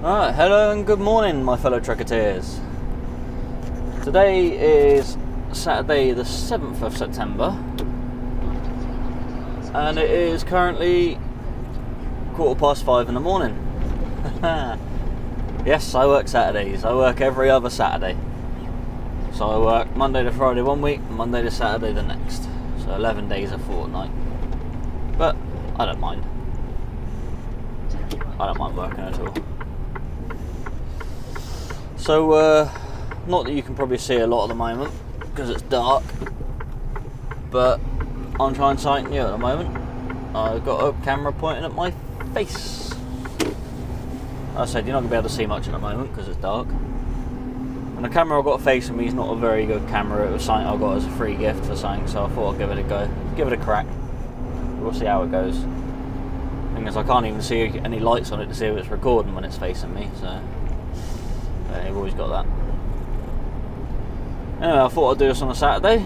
Alright, hello and good morning my fellow Trekketeers. Today is Saturday the 7th of September and it is currently 5:15 in the morning. Yes, I work Saturdays. I work every other Saturday. So I work Monday to Friday one week, Monday to Saturday the next. So 11 days a fortnight. But I don't mind. I don't mind working at all. So, not that you can probably see a lot at the moment, because it's dark, but I'm trying something new at the moment. I've got a camera pointing at my face. As I said, you're not going to be able to see much at the moment, because it's dark. And the camera I've got facing me is not a very good camera. It was something I got as a free gift for something, so I thought I'd give it a go. Give it a crack. We'll see how it goes. The thing is, I can't even see any lights on it to see if it's recording when it's facing me, so... you've always got that. Anyway, I thought I'd do this on a Saturday.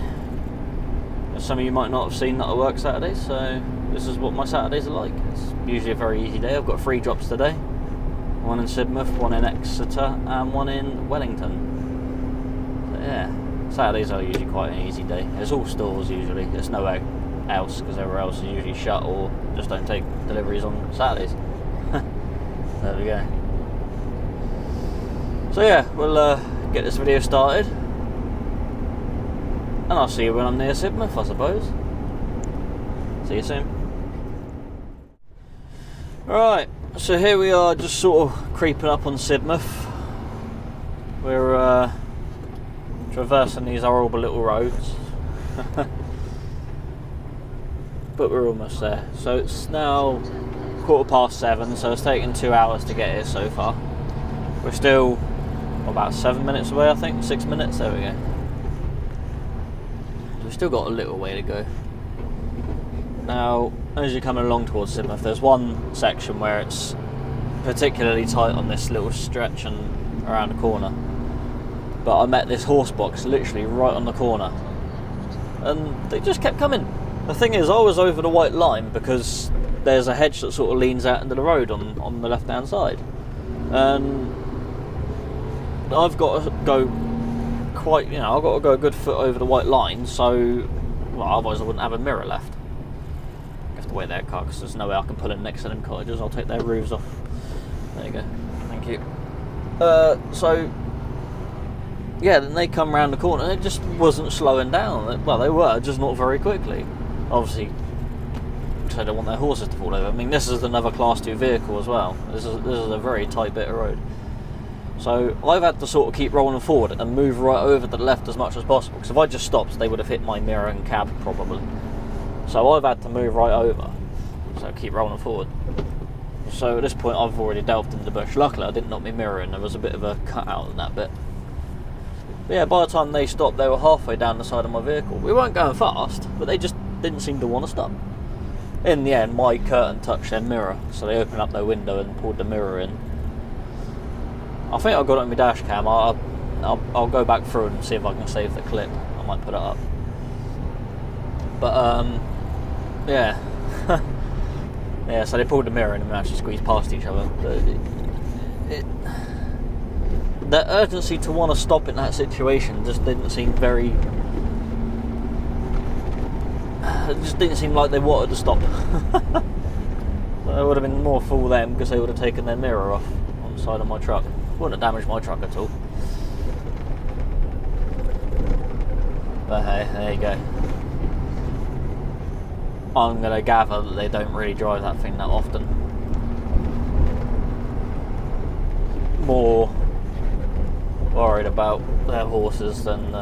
Some of you might not have seen that I work Saturdays, so this is what my Saturdays are like. It's usually a very easy day. I've got 3 drops today. One in Sidmouth, one in Exeter, and one in Wellington. But yeah, Saturdays are usually quite an easy day. It's all stores usually. There's nowhere else, because everywhere else is usually shut or just don't take deliveries on Saturdays. There we go. So yeah, we'll get this video started, and I'll see you when I'm near Sidmouth, I suppose. See you soon. Right, so here we are, just sort of creeping up on Sidmouth. We're traversing these horrible little roads, but we're almost there. So it's now 7:15, so it's taken 2 hours to get here so far. We're still about 7 minutes away, I think. 6 minutes, there we go. We've still got a little way to go. Now, as you're coming along towards Sidmouth, there's one section where it's particularly tight on this little stretch and around the corner. But I met this horse box literally right on the corner, and they just kept coming. The thing is, I was over the white line because there's a hedge that sort of leans out into the road on the left hand side, and I've got to go quite, I've got to go a good foot over the white line, so, well, otherwise I wouldn't have a mirror left. I have to wait their car, because there's no way I can pull in next to them cottages. I'll take their roofs off. There you go. Thank you. So, yeah, then they come round the corner, and it just wasn't slowing down. Well, they were, just not very quickly. Obviously, so they don't want their horses to fall over. I mean, this is another Class 2 vehicle as well. This is a very tight bit of road. So I've had to sort of keep rolling forward and move right over to the left as much as possible, because if I just stopped, they would have hit my mirror and cab probably. So I've had to move right over, so keep rolling forward. So at this point I've already delved into the bush. Luckily I didn't knock my mirror in, there was a bit of a cut out in that bit. But yeah, by the time they stopped, they were halfway down the side of my vehicle. We weren't going fast, but they just didn't seem to want to stop. In the end, my curtain touched their mirror, so they opened up their window and pulled the mirror in. I think I've got it on my dash cam. I'll go back through and see if I can save the clip. I might put it up. But yeah, yeah. So they pulled the mirror in and we actually squeezed past each other. But the urgency to want to stop in that situation just didn't seem very. It just didn't seem like they wanted to stop. It would have been more fool them, because they would have taken their mirror off on the side of my truck. Wouldn't have damaged my truck at all. But hey, there you go. I'm going to gather that they don't really drive that thing that often. More worried about their horses than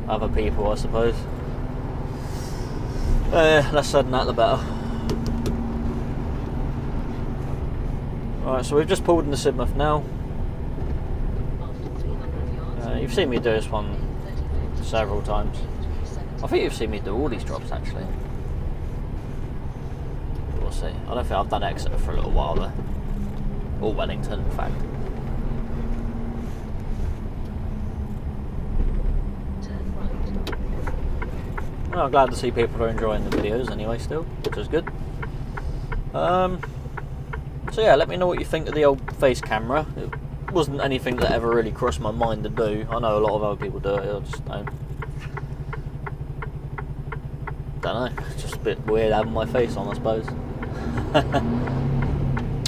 other people, I suppose. Less said than that, the better. Alright, so we've just pulled into Sidmouth now. You've seen me do this one several times. I think you've seen me do all these drops actually. We'll see. I don't think I've done Exeter for a little while though. Or Wellington, in fact. Well, I'm glad to see people are enjoying the videos anyway still, which is good. Yeah, So yeah, let me know what you think of the old face camera. It wasn't anything that ever really crossed my mind to do. I know a lot of other people do it, I just don't know, it's just a bit weird having my face on, I suppose.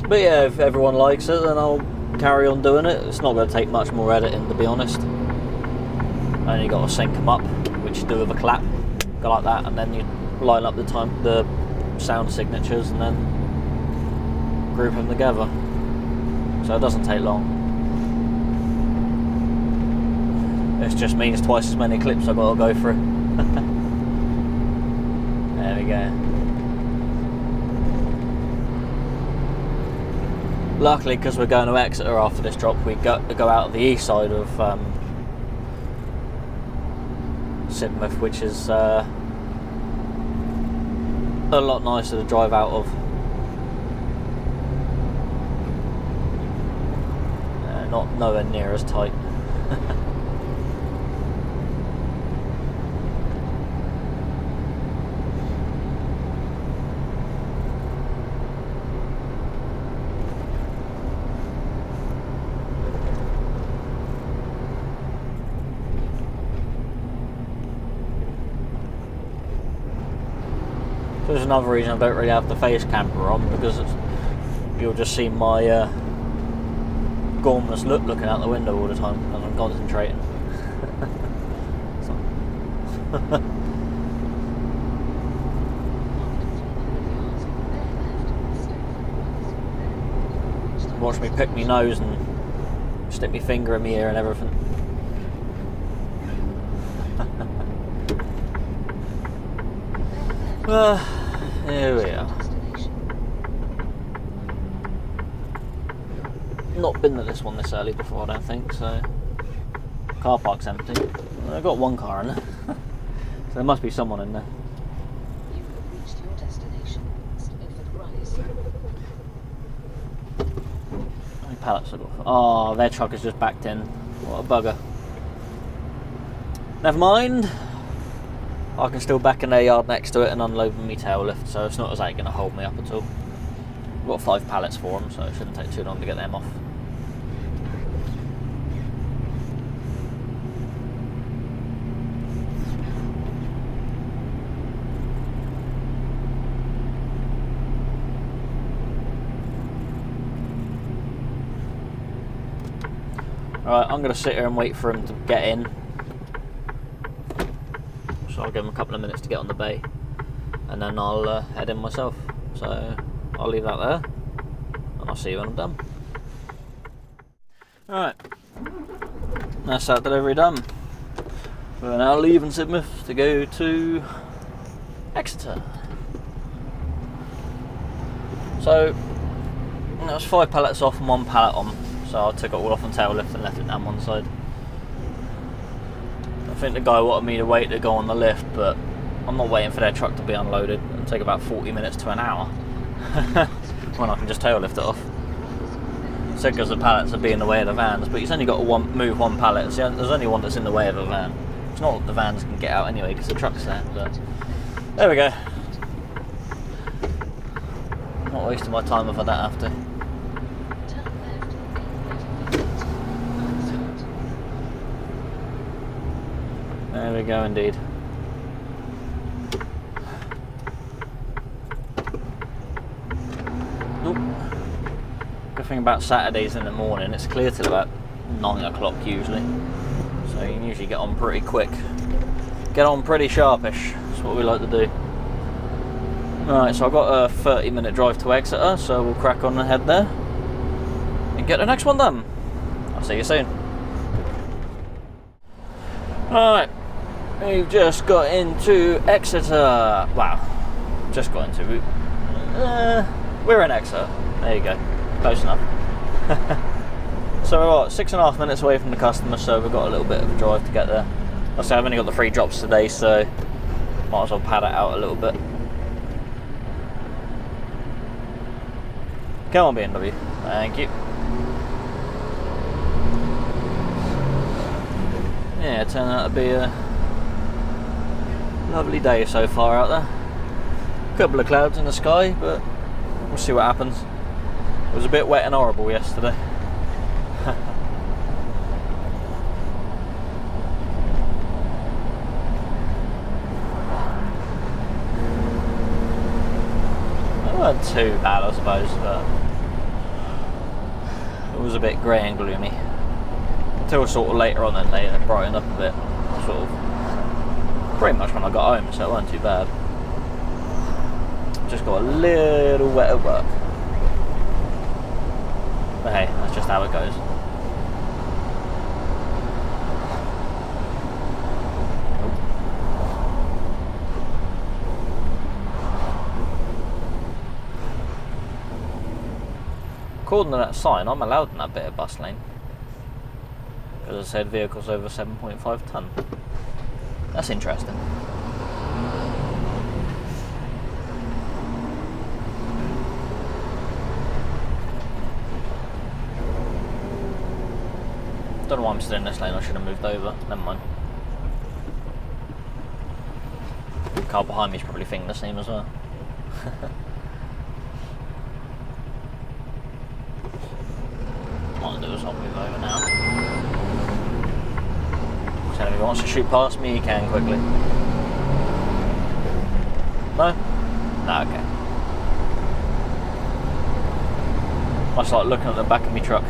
But yeah, if everyone likes it, then I'll carry on doing it. It's not going to take much more editing, to be honest. I only got to sync them up, which you do with a clap, go like that, and then you line up the sound signatures, and then group them together. So it doesn't take long. It just means twice as many clips I've got to go through. There we go. Luckily, because we're going to Exeter after this drop, we go out the east side of Sidmouth, which is a lot nicer to drive out of. Not nowhere near as tight. There's another reason I don't really have the face camera on, because you'll just see my gormless look looking out the window all the time as I'm concentrating. Watch me pick my nose and stick my finger in my ear and everything. Here we are. Not been to this one this early before, I don't think, so car park's empty. I've got one car in there, so there must be someone in there. You have reached your destination, Rise. How many pallets have I got? Oh, their truck is just backed in. What a bugger. Never mind. I can still back in their yard next to it and unload my tail lift, so it's not as going to hold me up at all. I've got 5 pallets for them, so it shouldn't take too long to get them off. Alright, I'm going to sit here and wait for him to get in. So I'll give him a couple of minutes to get on the bay, and then I'll head in myself. So I'll leave that there, and I'll see you when I'm done. Alright, that's that delivery done. We're now leaving Sidmouth to go to Exeter. So that was 5 pallets off and 1 pallet on, so I took it all off on tail lift and left it down one side. I think the guy wanted me to wait to go on the lift, but I'm not waiting for their truck to be unloaded. It'll take about 40 minutes to an hour when I can just tail lift it off. So because the pallets would be in the way of the vans, but he's only got to move 1 pallet. So there's only one that's in the way of a van. It's not that the vans can get out anyway because the truck's there, but there we go. Not wasting my time if I don't have to. There we go indeed. Oop. Good thing about Saturdays in the morning, it's clear till about 9 o'clock usually. So you can usually get on pretty quick. Get on pretty sharpish, that's what we like to do. Alright, so I've got a 30-minute drive to Exeter, so we'll crack on and head there and get the next one done. I'll see you soon. Alright, we've just got into Exeter. Wow, just got into... we're in Exeter. There you go, close enough. So we're what, 6.5 minutes away from the customer, so we've got a little bit of a drive to get there. Like I say, I've only got the 3 drops today, so might as well pad it out a little bit. Come on, BMW. Thank you. Yeah, it turned out to be a lovely day so far out there. A couple of clouds in the sky, but we'll see what happens. It was a bit wet and horrible yesterday. It wasn't too bad, I suppose, but it was a bit grey and gloomy. Until sort of later on in the day, it brightened up a bit. Sort of pretty much when I got home, so it wasn't too bad. Just got a little wet at work. But hey, that's just how it goes. According to that sign, I'm allowed in that bit of bus lane. Because it said vehicles over 7.5 tonne. That's interesting. Don't know why I'm still in this lane, I should have moved over. Never mind. The car behind me is probably thinking the same as well. What I'll do is I'll move over now. So if he wants to shoot past me, he can quickly. No? No, okay. Much like looking at the back of my truck.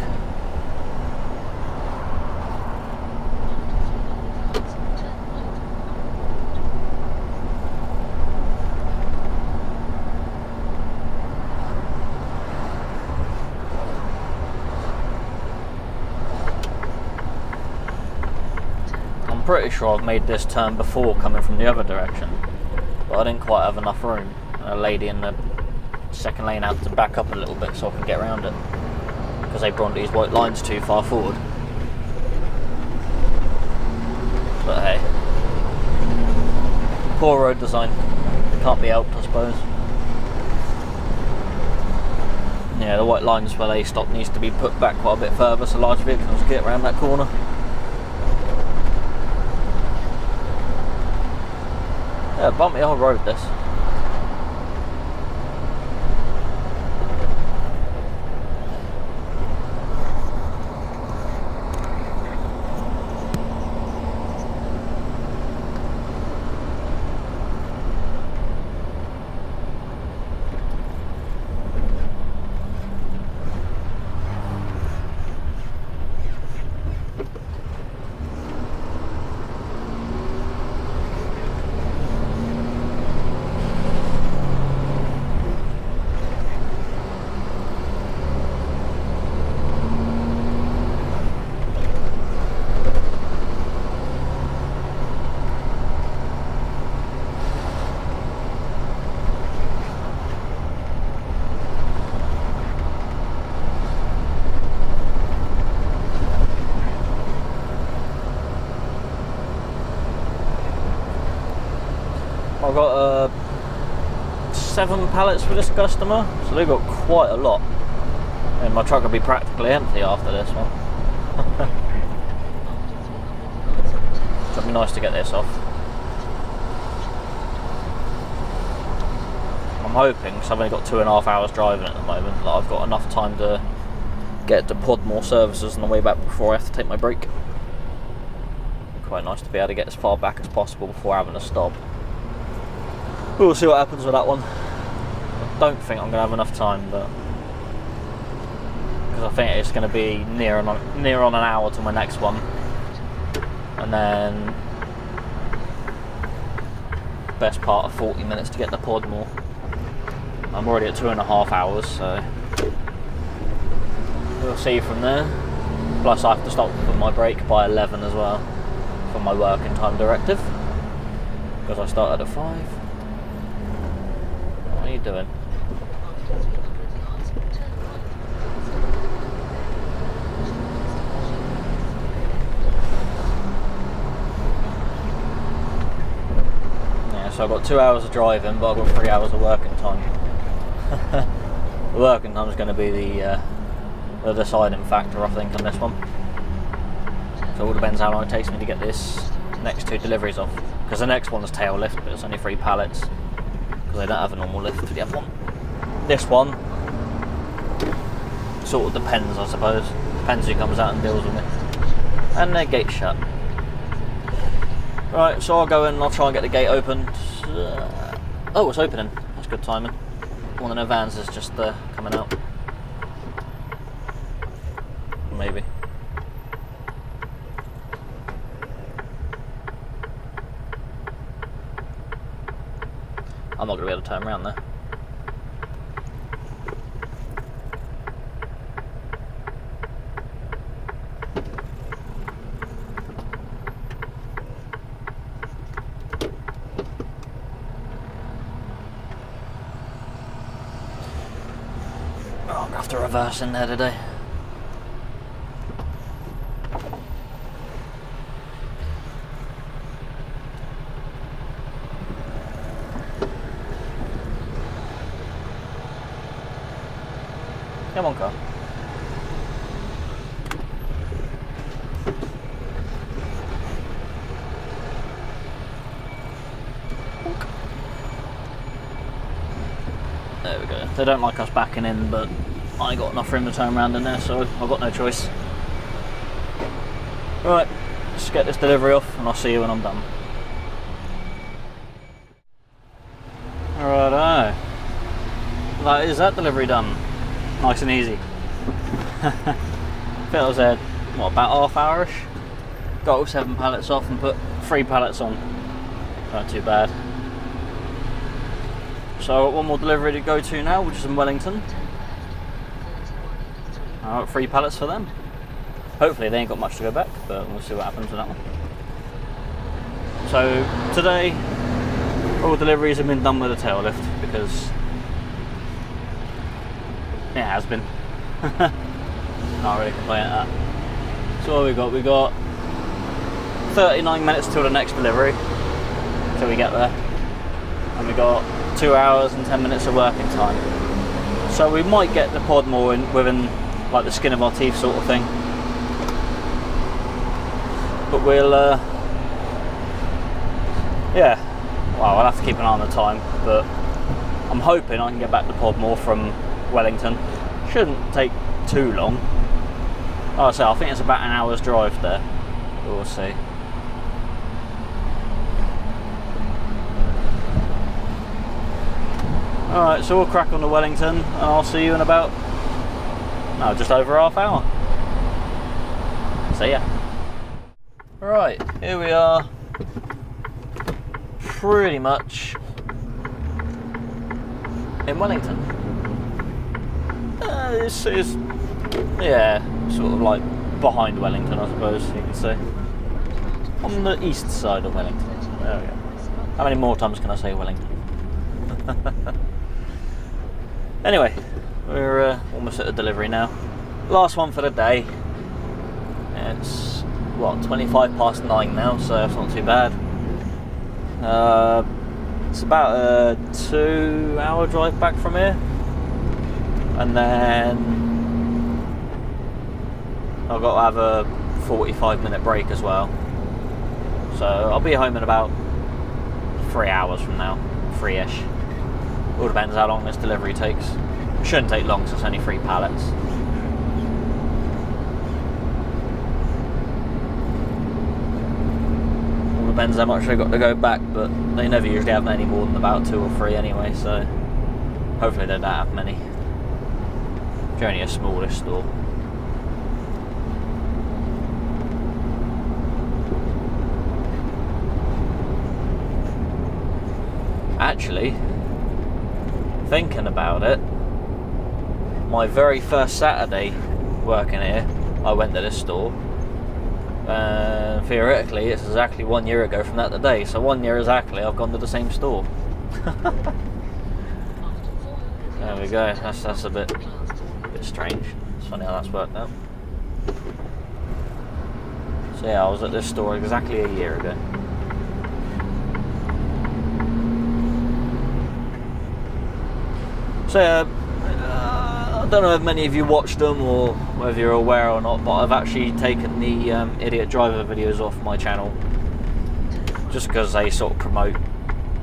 Pretty sure I've made this turn before coming from the other direction, but I didn't quite have enough room. And a lady in the second lane had to back up a little bit so I could get around it because they brought these white lines too far forward. But hey, poor road design, can't be helped, I suppose. Yeah, the white lines where they stop needs to be put back quite a bit further so large vehicles can get around that corner. Yeah, bumpy old road this. I've got 7 pallets for this customer, so they've got quite a lot. And my truck will be practically empty after this one. So it'll be nice to get this off. I'm hoping, because I've only got 2.5 hours driving at the moment, that I've got enough time to get to Podmore services on the way back before I have to take my break. Quite nice to be able to get as far back as possible before having to stop. We'll see what happens with that one. I don't think I'm going to have enough time, but because I think it's going to be near on an hour to my next one, and then best part of 40 minutes to get to Podmore. I'm already at 2.5 hours, so we'll see from there. Plus I have to stop with my break by 11 as well for my working time directive, because I started at 5. What are you doing? Yeah, so I've got 2 hours of driving, but I've got 3 hours of working time. The working time is going to be the deciding factor, I think, on this one. So it all depends how long it takes me to get this next 2 deliveries off. Because the next one is tail lift, but it's only 3 pallets. Because they don't have a normal lift for the other one. This one sort of depends, I suppose. Depends who comes out and deals with me. And their gate's shut. Right, so I'll go in and I'll try and get the gate opened. Oh, it's opening. That's good timing. One of the vans is just coming out. Maybe. I'm not going to be able to turn around there. Oh, I'm going to have to reverse in there today. Come on, car. There we go. They don't like us backing in, but I ain't got enough room to turn around in there, so I've got no choice. Right, let's get this delivery off and I'll see you when I'm done. Righto. That is that delivery done. Nice and easy. I think I was there, what, about half hour-ish? Got all 7 pallets off and put 3 pallets on. Not too bad. So I've got one more delivery to go to now, which is in Wellington. 3 pallets for them. Hopefully they ain't got much to go back, but we'll see what happens with that one. So today, all deliveries have been done with a tail lift because it has been. Not really complaining at that. So what we got? We got 39 minutes till the next delivery, till we get there. And we got 2 hours and 10 minutes of working time. So we might get the pod more within like the skin of our teeth sort of thing. But we'll, yeah, well, I'll have to keep an eye on the time, but I'm hoping I can get back to Podmore from Wellington. Shouldn't take too long. Like I say, I think it's about an hour's drive there. We'll see. Alright, so we'll crack on to Wellington and I'll see you in about, no, just over half hour. See ya. Right, here we are. Pretty much in Wellington. This is, yeah, sort of like behind Wellington, I suppose you could say. On the east side of Wellington. There we go. How many more times can I say Wellington? Anyway, we're almost at the delivery now. Last one for the day. It's, what, 9:25 now, so that's not too bad. It's about a 2-hour drive back from here. And then I've got to have a 45-minute break as well. So I'll be home in about 3 hours from now, 3-ish. All depends how long this delivery takes. It shouldn't take long, so it's only 3 pallets. All depends how much they've got to go back, but they never usually have any more than about 2 or 3 anyway, so hopefully they don't have many. It's only a smaller store. Actually, thinking about it, my very first Saturday working here, I went to this store. Theoretically, it's exactly 1 year ago from that today. So 1 year exactly, I've gone to the same store. There we go. That's a bit strange. It's funny how that's worked out. So yeah, I was at this store exactly a year ago. So I don't know if many of you watched them or whether you're aware or not, but I've actually taken the idiot driver videos off my channel just because they sort of promote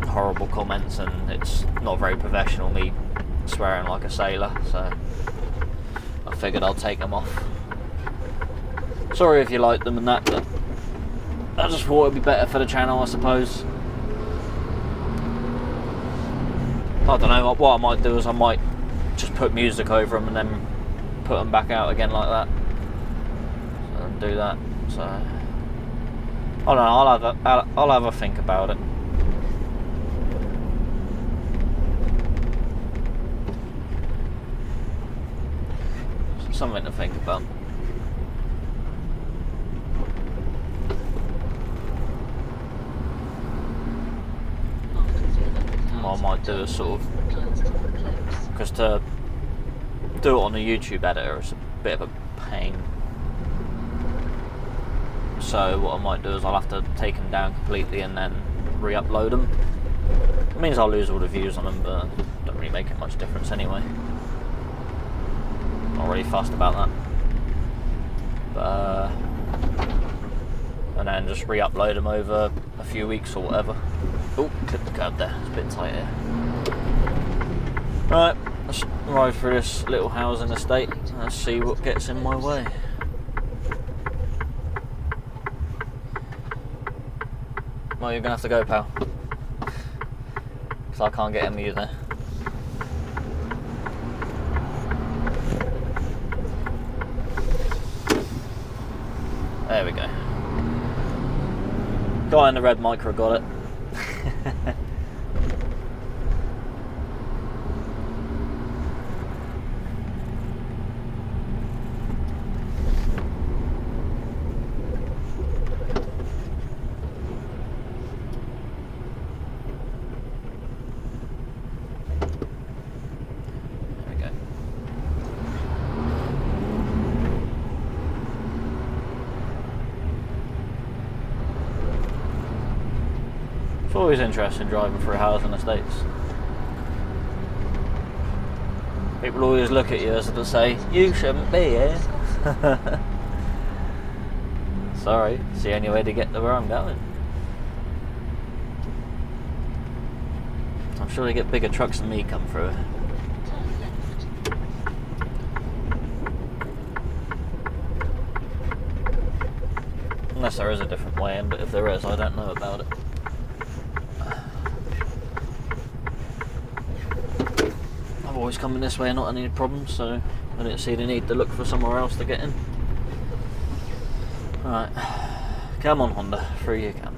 horrible comments and it's not very professional, me swearing like a sailor. So I figured I'll take them off. Sorry if you like them and that, but I just thought it'd be better for the channel, I suppose. I don't know, what I might do is I might just put music over them and then put them back out again like that. So do that. So I don't know, I'll have a think about it. Something to think about. What I might do is sort of, because to do it on a YouTube editor is a bit of a pain. So what I might do is I'll have to take them down completely and then re-upload them. It means I'll lose all the views on them, but it don't really make it much difference anyway. Not really fussed about that. But, and then just re-upload them over a few weeks or whatever. Oh, clip the curb there, it's a bit tight here. Right, let's ride through this little housing estate and let's see what gets in my way. Well, you're gonna have to go, pal, because I can't get in with you there. There we go. Guy in the red Micra got it. It's always interesting driving through housing estates. People always look at you as if to say, you shouldn't be here. Sorry, it's the only way to get to where I'm going. I'm sure they get bigger trucks than me come through. Unless there is a different way in, but if there is, I don't know about it. I've always come in this way and not any problems, so I didn't see the need to look for somewhere else to get in. Right, come on Honda, through you can.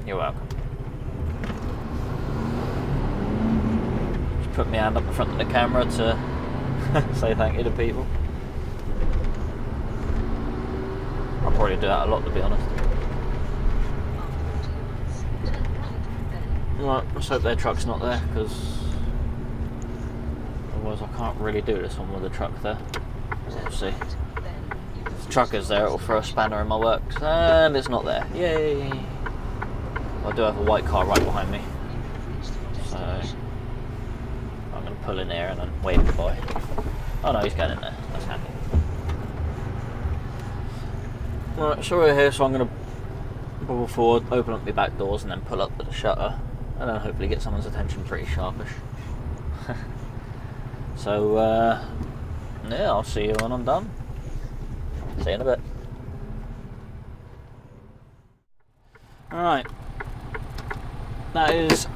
You're welcome. Just put my hand up in front of the camera to say thank you to people. I'll probably do that a lot, to be honest. Right, let's hope their truck's not there, because otherwise I can't really do this one with the truck there. We'll see. If the truck is there, it'll throw a spanner in my works, and it's not there. Yay! I do have a white car right behind me, so I'm going to pull in here and then wave goodbye. Oh no, he's going in there. That's handy. Right, so we're here, so I'm going to bubble forward, open up my back doors, and then pull up with the shutter. And then hopefully get someone's attention pretty sharpish. So, yeah, I'll see you when I'm done. See you in a bit. Alright. That is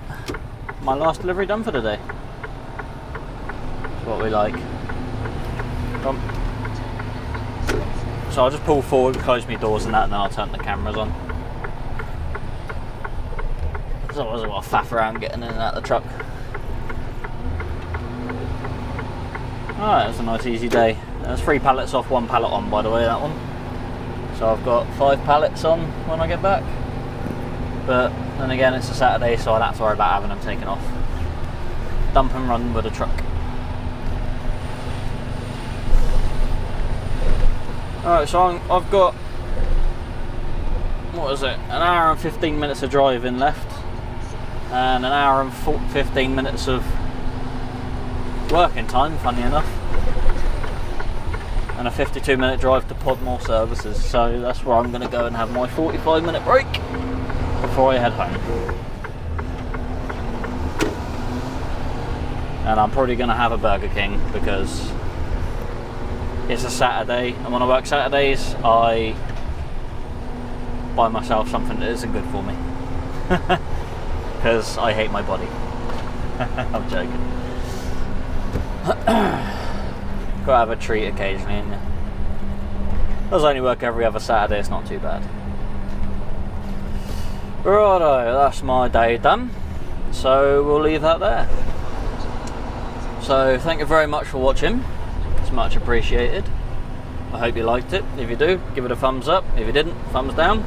my last delivery done for today. That's what we like. Come. So I'll just pull forward, close my doors and that, and then I'll turn the cameras on. Otherwise I've got to faff around getting in and out of the truck. Alright, that's a nice easy day. There's 3 pallets off, 1 pallet on, by the way, that one. So I've got 5 pallets on when I get back. But then again, it's a Saturday, so I don't have to worry about having them taken off. Dump and run with a truck. Alright, so I've got, what is it, an hour and 15 minutes of driving left. And an hour and 15 minutes of working time, funny enough, and a 52-minute drive to Podmore Services, so that's where I'm going to go and have my 45-minute break before I head home. and I'm probably going to have a Burger King because it's a Saturday, and when I work Saturdays I buy myself something that isn't good for me because I hate my body. I'm joking. Gotta have a treat occasionally, ain't you? Does only work every other Saturday, it's not too bad. Righto, that's my day done, so we'll leave that there. So thank you very much for watching, it's much appreciated. I hope you liked it. If you do, give it a thumbs up. If you didn't, thumbs down.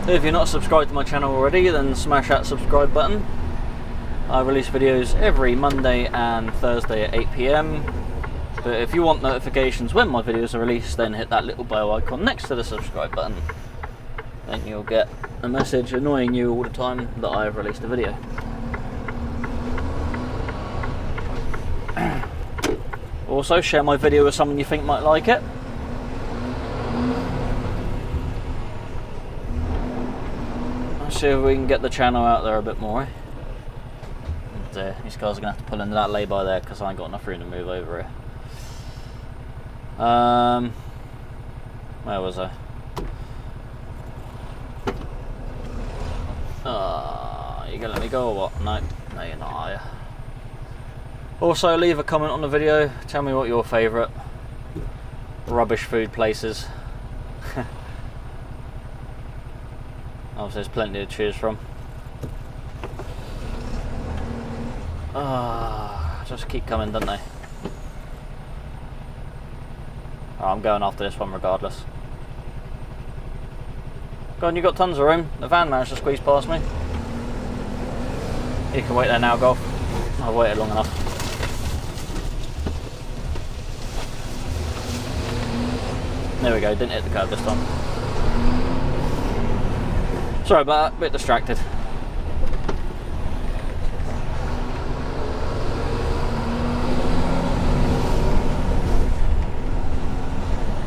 If you're not subscribed to my channel already, then smash that subscribe button. I release videos every Monday and Thursday at 8 PM. But if you want notifications when my videos are released, then hit that little bell icon next to the subscribe button. Then you'll get a message annoying you all the time that I have released a video. Also, share my video with someone you think might like it. Let's see if we can get the channel out there a bit more. And, these guys are going to have to pull into that lay-by there because I ain't got enough room to move over here. Where was I? You gonna let me go or what? No, no you're not, are you? Also, leave a comment on the video. Tell me what your favourite rubbish food place is. Obviously, there's plenty to choose from. Just keep coming, don't they? Oh, I'm going after this one regardless. Go on, you got tons of room. The van managed to squeeze past me. You can wait there now, Golf. I've waited long enough. There we go, didn't hit the curb this time. Sorry about that, a bit distracted.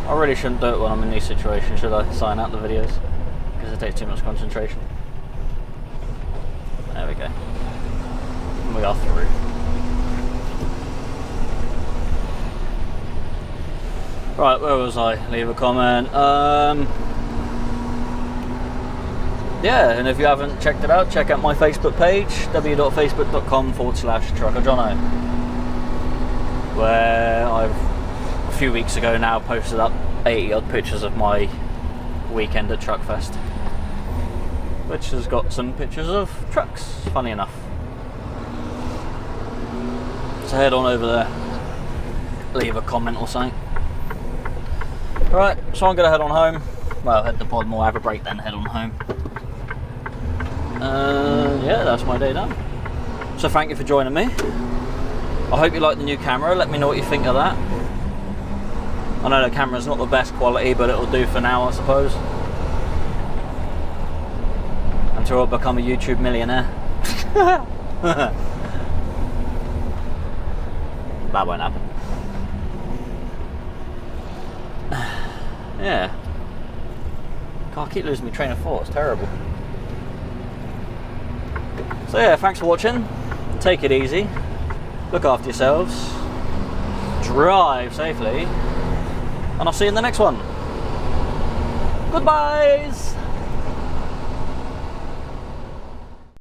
I really shouldn't do it when I'm in these situations, should I? Sign out the videos, because it takes too much concentration. There we go. And we are through. Right, where was I? Leave a comment. Yeah, and if you haven't checked it out, check out my Facebook page, www.facebook.com/TruckerJohno, where I've a few weeks ago now posted up 80 odd pictures of my weekend at Truckfest, which has got some pictures of trucks, funny enough. So head on over there, leave a comment or something. Right, so I'm going to head on home. Well, head to Podmore, have a break, then head on home. Yeah, that's my day done. So thank you for joining me. I hope you like the new camera. Let me know what you think of that. I know the camera's not the best quality, but it'll do for now, I suppose. Until I become a YouTube millionaire. That won't happen. Yeah. God, I keep losing my train of thought, it's terrible. So yeah, thanks for watching. Take it easy. Look after yourselves. Drive safely. And I'll see you in the next one. Goodbyes!